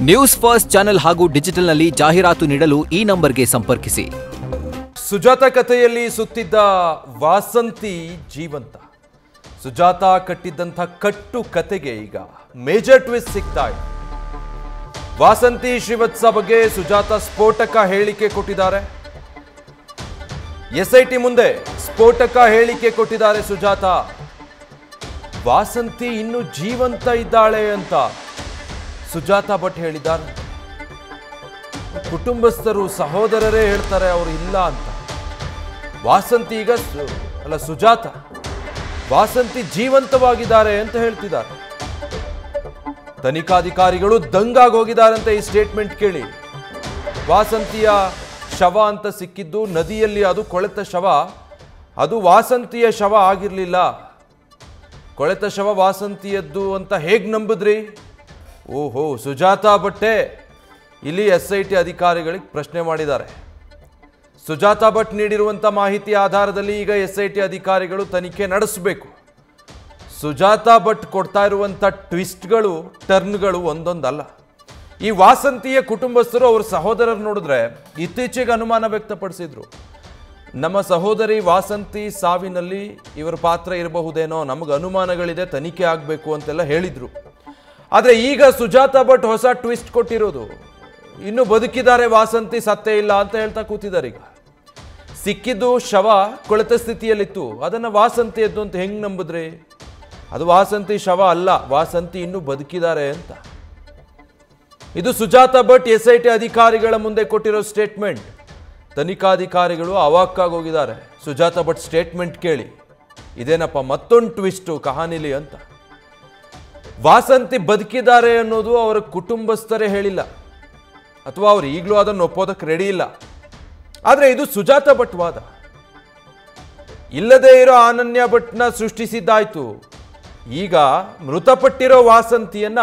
News first channel ಹಾಗೂ ಡಿಜಿಟಲ್ನಲ್ಲಿ ಜಾಹೀರಾತು ನೀಡಲು ಈ ನಂಬರ್ಗೆ ಸಂಪರ್ಕಿಸಿ. ಸುಜಾತ ಕಥೆಯಲ್ಲಿ ಸುತ್ತಿದ್ದ ವಾಸಂತಿ ಜೀವಂತ. ಸುಜಾತ ಕಟ್ಟಿದ್ದಂಥ ಕಟ್ಟು ಕತೆಗೆ ಈಗ ಮೇಜರ್ ಟ್ವಿಸ್ಟ್ ಸಿಗ್ತಾ ಇದೆ. ವಾಸಂತಿ ಶ್ರೀವತ್ಸ ಬಗ್ಗೆ ಸುಜಾತ ಸ್ಫೋಟಕ ಹೇಳಿಕೆ ಕೊಟ್ಟಿದ್ದಾರೆ. ಎಸ್ಐಟಿ ಮುಂದೆ ಸ್ಫೋಟಕ ಹೇಳಿಕೆ ಕೊಟ್ಟಿದ್ದಾರೆ ಸುಜಾತ. ವಾಸಂತಿ ಇನ್ನೂ ಜೀವಂತ ಇದ್ದಾಳೆ ಅಂತ ಸುಜಾತ ಭಟ್ ಹೇಳಿದ್ದಾರೆ. ಕುಟುಂಬಸ್ಥರು ಸಹೋದರರೇ ಹೇಳ್ತಾರೆ ಅವರು ಇಲ್ಲ ಅಂತ. ವಾಸಂತಿ ಈಗ ಸುಜಾತ ವಾಸಂತಿ ಜೀವಂತವಾಗಿದ್ದಾರೆ ಅಂತ ಹೇಳ್ತಿದ್ದಾರೆ. ತನಿಖಾಧಿಕಾರಿಗಳು ದಂಗಾಗಿ ಹೋಗಿದ್ದಾರಂತೆ ಈ ಸ್ಟೇಟ್ಮೆಂಟ್ ಕೇಳಿ. ವಾಸಂತಿಯ ಶವ ಅಂತ ಸಿಕ್ಕಿದ್ದು ನದಿಯಲ್ಲಿ, ಅದು ಕೊಳೆತ ಶವ, ಅದು ವಾಸಂತಿಯ ಶವ ಆಗಿರಲಿಲ್ಲ. ಕೊಳೆತ ಶವ ವಾಸಂತಿಯದ್ದು ಅಂತ ಹೇಗೆ ನಂಬಿದ್ರಿ? ಓಹೋ, ಸುಜಾತ ಭಟ್ಟೆ ಇಲ್ಲಿ ಎಸ್ಐಟಿ ಅಧಿಕಾರಿಗಳಿಗೆ ಪ್ರಶ್ನೆ ಮಾಡಿದ್ದಾರೆ. ಸುಜಾತ ಭಟ್ ನೀಡಿರುವಂಥ ಮಾಹಿತಿ ಆಧಾರದಲ್ಲಿ ಈಗ ಎಸ್ಐಟಿ ಅಧಿಕಾರಿಗಳು ತನಿಖೆ ನಡೆಸಬೇಕು. ಸುಜಾತ ಭಟ್ ಕೊಡ್ತಾ ಇರುವಂಥ ಟ್ವಿಸ್ಟ್ಗಳು, ಟರ್ನ್ಗಳು ಒಂದೊಂದಲ್ಲ. ಈ ವಾಸಂತಿಯ ಕುಟುಂಬಸ್ಥರು ಅವ್ರ ಸಹೋದರರು ನೋಡಿದ್ರೆ ಇತ್ತೀಚೆಗೆ ಅನುಮಾನ ವ್ಯಕ್ತಪಡಿಸಿದ್ರು. ನಮ್ಮ ಸಹೋದರಿ ವಾಸಂತಿ ಸಾವಿನಲ್ಲಿ ಇವರ ಪಾತ್ರ ಇರಬಹುದೇನೋ, ನಮಗೆ ಅನುಮಾನಗಳಿದೆ, ತನಿಖೆ ಆಗಬೇಕು ಅಂತೆಲ್ಲ ಹೇಳಿದ್ರು. ಆದರೆ ಈಗ ಸುಜಾತ ಭಟ್ ಹೊಸ ಟ್ವಿಸ್ಟ್ ಕೊಟ್ಟಿರೋದು, ಇನ್ನು ಬದುಕಿದ್ದಾರೆ ವಾಸಂತಿ, ಸತ್ತೇ ಇಲ್ಲ ಅಂತ ಹೇಳ್ತಾ ಕೂತಿದ್ದಾರೆ. ಈಗ ಸಿಕ್ಕಿದ್ದು ಶವ ಕೊಳೆತ ಸ್ಥಿತಿಯಲ್ಲಿತ್ತು, ಅದನ್ನು ವಾಸಂತಿಯದ್ದು ಅಂತ ಹೆಂಗೆ ನಂಬಿದ್ರಿ? ಅದು ವಾಸಂತಿ ಶವ ಅಲ್ಲ, ವಾಸಂತಿ ಇನ್ನೂ ಬದುಕಿದ್ದಾರೆ ಅಂತ. ಇದು ಸುಜಾತ ಭಟ್ ಎಸ್ಐಟಿ ಅಧಿಕಾರಿಗಳ ಮುಂದೆ ಕೊಟ್ಟಿರೋ ಸ್ಟೇಟ್ಮೆಂಟ್. ತನಿಖಾಧಿಕಾರಿಗಳು ಅವಾಕ್ಕಾಗಿ ಹೋಗಿದ್ದಾರೆ ಸುಜಾತ ಭಟ್ ಸ್ಟೇಟ್ಮೆಂಟ್ ಕೇಳಿ. ಇದೇನಪ್ಪ ಮತ್ತೊಂದು ಟ್ವಿಸ್ಟು ಕಹಾನಿಲಿ ಅಂತ. ವಾಸಂತಿ ಬದುಕಿದ್ದಾರೆ ಅನ್ನೋದು ಅವರ ಕುಟುಂಬಸ್ಥರೇ ಹೇಳಿಲ್ಲ, ಅಥವಾ ಅವ್ರು ಈಗಲೂ ಅದನ್ನು ಒಪ್ಪೋದಕ್ಕೆ ರೆಡಿ ಇಲ್ಲ. ಆದರೆ ಇದು ಸುಜಾತ ಭಟ್ ವಾದ. ಇಲ್ಲದೇ ಇರೋ ಅನನ್ಯ ಭಟ್ನ ಸೃಷ್ಟಿಸಿದ್ದಾಯ್ತು. ಈಗ ಮೃತಪಟ್ಟಿರೋ ವಾಸಂತಿಯನ್ನ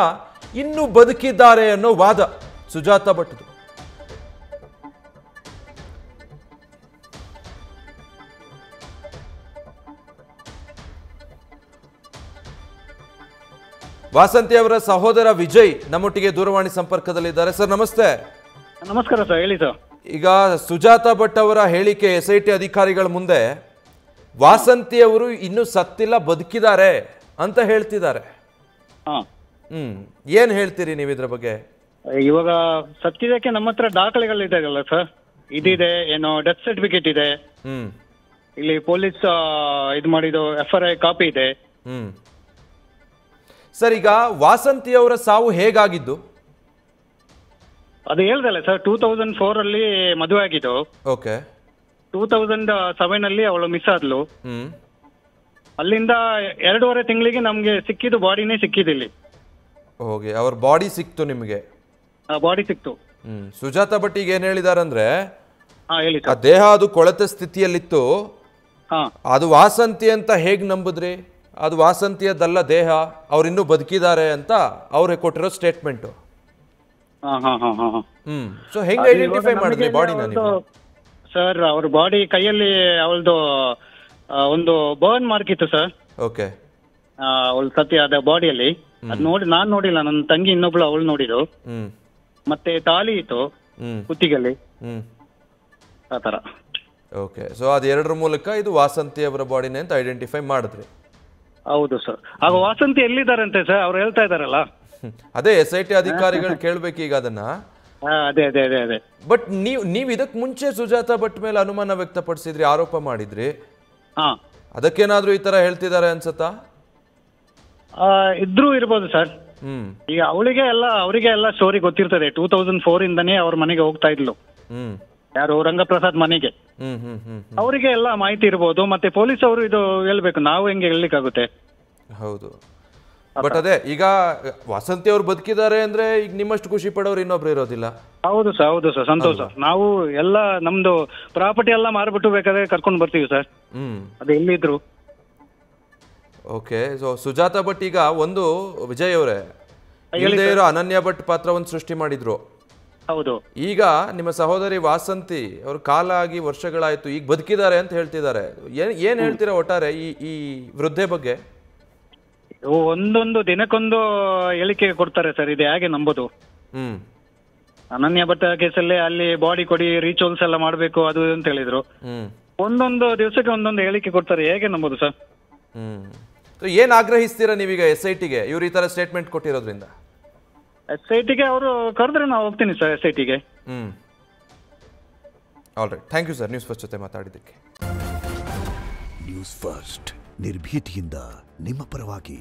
ಇನ್ನೂ ಬದುಕಿದ್ದಾರೆ ಅನ್ನೋ ವಾದ ಸುಜಾತ ಭಟ್ದು. ವಾಸಂತಿ ಅವರ ಸಹೋದರ ವಿಜಯ್ ನಮ್ಮೊಟ್ಟಿಗೆ ದೂರವಾಣಿ ಸಂಪರ್ಕದಲ್ಲಿದ್ದಾರೆ. ಸರ್ ನಮಸ್ತೆ. ನಮಸ್ಕಾರ ಸರ್, ಹೇಳಿ ಸರ್. ಈಗ ಸುಜಾತ ಭಟ್ ಅವರ ಹೇಳಿಕೆ ಎಸ್ಐಟಿ ಅಧಿಕಾರಿಗಳ ಮುಂದೆ ವಾಸಂತಿ ಅವರು ಇನ್ನೂ ಸತ್ತಿಲ್ಲ, ಬದುಕಿದ್ದಾರೆ ಅಂತ ಹೇಳ್ತಿದ್ದಾರೆ. ಏನ್ ಹೇಳ್ತೀರಿ ನೀವು ಇದ್ರ ಬಗ್ಗೆ? ಇವಾಗ ಸತ್ತಿದಕ್ಕೆ ನಮ್ಮ ಹತ್ರ ದಾಖಲೆಗಳಿದೆಯಲ್ಲ ಸರ್, ಇದಿದೆ, ಏನೋ ಡೆತ್ ಸರ್ಟಿಫಿಕೇಟ್ ಇದೆ, ಇಲ್ಲಿ ಪೊಲೀಸ್ ಇದು ಮಾಡಿದ್ದು FRI ಕಾಪಿ ಇದೆ. ಸರ್, ಈಗ ವಾಸಂತಿ ಅವರ ಸಾವು ಹೇಗಾಗಿದ್ದು? ಅದು ಹೇಳ್ದಲ್ಲ ಸರ್, 2004 ಅಲ್ಲಿ ಮದುವೆ ಆಗಿದ್ದು. ಓಕೆ. 2007 ಅಲ್ಲಿ ಅವಳು ಮಿಸ್ ಆದ್ಲು. ಅಲ್ಲಿಂದ 2.5 ತಿಂಗಳಿಗೆ ನಮ್ಗೆ ಸಿಕ್ಕಿದ್ದು ಬಾಡಿನೇ ಸಿಕ್ಕಿದಿಲ್ಲಿ. ಓಕೆ, ಅವ್ರ ಬಾಡಿ ಸಿಕ್ತು ನಿಮಗೆ? ಬಾಡಿ ಸಿಕ್ತು. ಸುಜಾತ ಭಟ್ ಈಗ ಏನ್ ಹೇಳಿದಾರಂದ್ರೆ, ಹೇಳಿ ಆ ದೇಹ ಅದು ಕೊಳೆತ ಸ್ಥಿತಿಯಲ್ಲಿತ್ತು, ಹಾ, ಅದು ವಾಸಂತಿ ಅಂತ ಹೇಗ್ ನಂಬಿದ್ರಿ? ಅದು ವಾಸಂತಿಯದಲ್ಲ ದೇಹ, ಅವ್ರಿನ್ನೂ ಬದುಕಿದ್ದಾರೆ ಅಂತ ಅವ್ರೆ ಕೊಟ್ಟಿರೋ ಸ್ಟೇಟ್ಮೆಂಟ್. ಸೊ ಹೆಂಗ್ ಐಡೆಂಟಿಫೈ ಮಾಡಿದ್ರಿ ಬಾಡಿನ ನೀವು? ಸರ್, ಅವ್ರ ಬಾಡಿ ಕೈಯಲ್ಲಿ ಅವಳದು ಒಂದು ಬರ್ನ್ ಮಾರ್ಕ್ ಇತ್ತು ಸರ್. ಓಕೆ. ಅವಳು ಸತ್ಯ ಅದ ಬಾಡಿಯಲ್ಲಿ, ಅದ್ ನೋಡಿ ನಾನ್ ನೋಡಿಲ್ಲ, ನನ್ನ ತಂಗಿ ಇನ್ನೊಬ್ಳು ಅವಳು ನೋಡಿದ್ರು. ಮತ್ತೆ ತಾಳಿ ಇತ್ತು ಕುತ್ತಿಗೆಲ್ಲಿ, ಆತರ. ಓಕೆ, ಸೊ ಅದ್ ಎರಡರ ಮೂಲಕ ಇದು ವಾಸಂತಿ ಅವರ ಬಾಡಿನೇ ಅಂತ ಐಡೆಂಟಿಫೈ ಮಾಡಿದ್ರಿ? ಹೌದು ಸರ್. ಆಗ ವಾಸಂತಿ ಎಲ್ಲಿದ್ದಾರಂತೆ ಸರ್, ಅವ್ರು ಹೇಳ್ತಾ ಇದಾರಲ್ಲ. ಅದೇ ಎಸ್ಐಟಿ ಅಧಿಕಾರಿಗಳು ಕೇಳ್ಬೇಕು ಈಗ ಅದನ್ನ. ಅದೇ ಅದೇ ಅದೇ ಅದೇ. ಬಟ್ ನೀವ್ ಇದಕ್ ಮುಂಚೆ ಸುಜಾತ ಭಟ್ ಮೇಲೆ ಅನುಮಾನ ವ್ಯಕ್ತಪಡಿಸಿದ್ರಿ, ಆರೋಪ ಮಾಡಿದ್ರಿ. ಅದಕ್ಕೇನಾದ್ರೂ ಈ ತರ ಹೇಳ್ತಿದ್ದಾರೆ ಅನ್ಸತ್ತಾ? ಇದ್ರೂ ಇರ್ಬೋದು ಸರ್. ಈಗ ಅವರಿಗೆ ಎಲ್ಲ ಸ್ಟೋರಿ ಗೊತ್ತಿರ್ತದೆ. 2004 ಇಂದನೇ ಅವ್ರ ಮನೆಗೆ ಹೋಗ್ತಾ ಇದ್ಲು, ಯಾರು ರಂಗಪ್ರಸಾದ್ ಮನೆಗೆ. ಅವರಿಗೆ ಎಲ್ಲ ಮಾಹಿತಿ ಇರ್ಬೋದು. ಮತ್ತೆ ಪೊಲೀಸ್ ಅವರು ಇದು ಹೇಳ್ಬೇಕು, ನಾವು ಹೆಂಗೆ ಹೇಳ್ಲಿಕ್ಕಾಗುತ್ತೆ? ಹೌದು. ಬಟ್ ಅದೇ, ಈಗ ವಾಸಂತಿ ಅವ್ರು ಬದುಕಿದ್ದಾರೆ ಅಂದ್ರೆ ಈಗ ನಿಮ್ಮಷ್ಟು ಖುಷಿ ಪಡೋರು ಇನ್ನೊಬ್ರು ಇರೋದಿಲ್ಲ. ಹೌದು ಸರ್, ಹೌದು ಸರ್, ಸಂತೋಷ. ನಾವು ಎಲ್ಲ ನಮ್ದು ಪ್ರಾಪರ್ಟಿ ಎಲ್ಲ ಮಾರ್ಬಿಟ್ಟು ಬೇಕಾದ್ರೆ ಕರ್ಕೊಂಡು ಬರ್ತೀವಿ ಸರ್, ಅದು ಎಲ್ಲಿದ್ರು. ಓಕೆ. ಸೊ ಸುಜಾತ ಭಟ್ ಈಗ ಒಂದು, ವಿಜಯ್ ಅವರೇ, ಇಲ್ಲದೆ ಇರೋ ಅನನ್ಯ ಭಟ್ ಪಾತ್ರವನ್ನು ಸೃಷ್ಟಿ ಮಾಡಿದ್ರು. ಹೌದು. ಈಗ ನಿಮ್ಮ ಸಹೋದರಿ ವಾಸಂತಿ ಅವ್ರ ಕಾಲ ಆಗಿ ವರ್ಷಗಳಾಯ್ತು, ಈಗ ಬದುಕಿದ್ದಾರೆ ಅಂತ ಹೇಳ್ತಿದ್ದಾರೆ. ಏನ್ ಹೇಳ್ತೀರಾ ಒಟ್ಟಾರೆ ಈ ವೃದ್ಧೆ ಬಗ್ಗೆ? ಒಂದೊಂದು ದಿನಕ್ಕೊಂದು ಹೇಳಿಕೆ ಕೊಡ್ತಾರೆ ಸರ್, ಇದು ಹೇಗೆ ನಂಬೋದು? ಹ್ಮ್ ಅನನ್ಯ ಭಟ್ ಕೇಸಲ್ಲಿ ಅಲ್ಲಿ ಬಾಡಿ ಕೊಡಿ ರೀಚೋಲ್ಸ್ ಎಲ್ಲ ಮಾಡಬೇಕು ಅದು ಇದು ಅಂತ ಹೇಳಿದ್ರು. ಹ್ಮ್ ಒಂದೊಂದು ದಿವಸಕ್ಕೆ ಒಂದೊಂದು ಹೇಳಿಕೆ ಕೊಡ್ತಾರೆ, ಹೇಗೆ ನಂಬೋದು ಸರ್? ಹ್ಮ್ ಏನ್ ಆಗ್ರಹಿಸ್ತೀರಾ ನೀವೀಗ SITಗೆ ಇವ್ರು ಈ ತರ ಸ್ಟೇಟ್ಮೆಂಟ್ ಕೊಟ್ಟಿರೋದ್ರಿಂದ? SITಗೆ ಅವರು ಕರೆದ್ರೆ ನಾವು ಹೋಗ್ತೀನಿ ಸರ್ SITಗೆ. All right, thank you sir News First ಜೊತೆ ಮಾತಾಡಿದ್ದಕ್ಕೆ. ನ್ಯೂಸ್ ಫಸ್ಟ್ ನಿರ್ಭೀತಿಯಿಂದ ನಿಮ್ಮ ಪರವಾಗಿ.